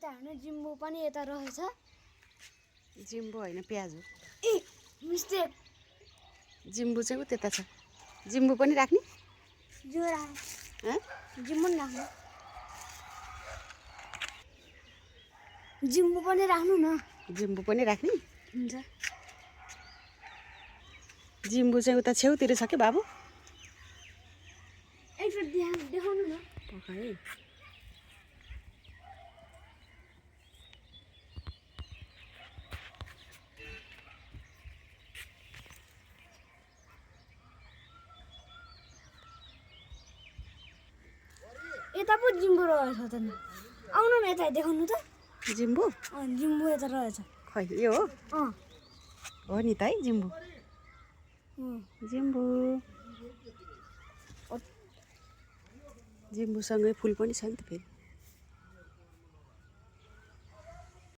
यता हेर्नु जिम्बो पनि यता रहेछ। जिम्बो होइन प्याज हो। A mistake. जिम्बो चाहिँ उ त्यता छ। जिम्बो पनि राख्ने? जो राख। जिम्बो नि राख्नु। जिम्बो पनि राख्नु न। जिम्बो पनि राख्ने? हुन्छ। जिम्बो चाहिँ उता छेउतिर छ के बाबु? एकचोटि देखाउनु न। पकाए। यता पो जिम्बो रहेछ त नि। आउनु न यता देखाउनु त। जिम्बो? जिम्बो यता रहेछ। खै यो हो? हो नि त है जिम्बो। जिम्बो। जिम्बोसँगै फुल पनि छ नि त फेरि।